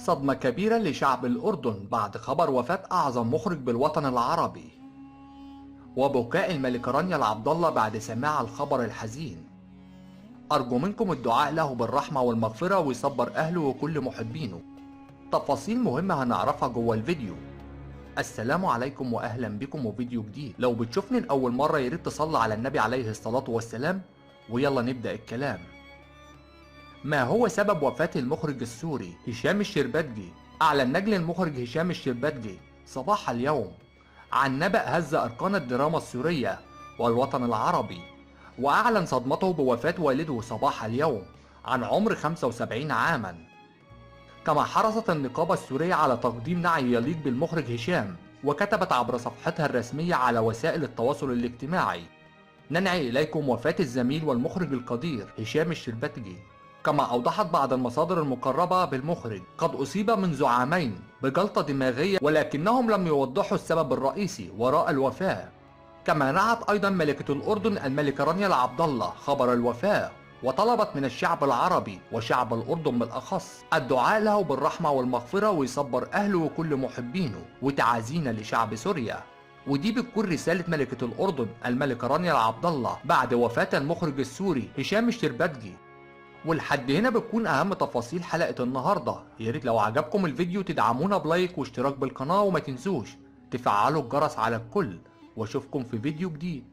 صدمة كبيرة لشعب الأردن بعد خبر وفاة أعظم مخرج بالوطن العربي، وبكاء الملكة رانيا العبد الله بعد سماع الخبر الحزين. أرجو منكم الدعاء له بالرحمة والمغفرة ويصبر أهله وكل محبينه. تفاصيل مهمة هنعرفها جوه الفيديو. السلام عليكم وأهلا بكم وفيديو جديد. لو بتشوفني لأول مرة ياريت تصلي على النبي عليه الصلاة والسلام، ويلا نبدأ الكلام. ما هو سبب وفاة المخرج السوري هشام الشربتجي؟ أعلن نجل المخرج هشام الشربتجي صباح اليوم عن نبأ هز أركان الدراما السورية والوطن العربي، وأعلن صدمته بوفاة والده صباح اليوم عن عمر 75 عاما. كما حرصت النقابة السورية على تقديم نعي يليق بالمخرج هشام، وكتبت عبر صفحتها الرسمية على وسائل التواصل الاجتماعي: ننعي إليكم وفاة الزميل والمخرج القدير هشام الشربتجي. كما أوضحت بعض المصادر المقربة بالمخرج قد أصيب منذ عامين بجلطة دماغية، ولكنهم لم يوضحوا السبب الرئيسي وراء الوفاة. كما نعت أيضا ملكة الأردن الملكة رانيا العبد الله خبر الوفاة، وطلبت من الشعب العربي وشعب الأردن بالأخص الدعاء له بالرحمة والمغفرة ويصبر أهله وكل محبينه، وتعازينا لشعب سوريا. ودي بتكون رسالة ملكة الأردن الملكة رانيا العبد الله بعد وفاة المخرج السوري هشام الشربتجي. ولحد هنا بتكون أهم تفاصيل حلقة النهاردة. ياريت لو عجبكم الفيديو تدعمونا بلايك واشتراك بالقناة، وما تنسوش تفعلوا الجرس على الكل، واشوفكم في فيديو جديد.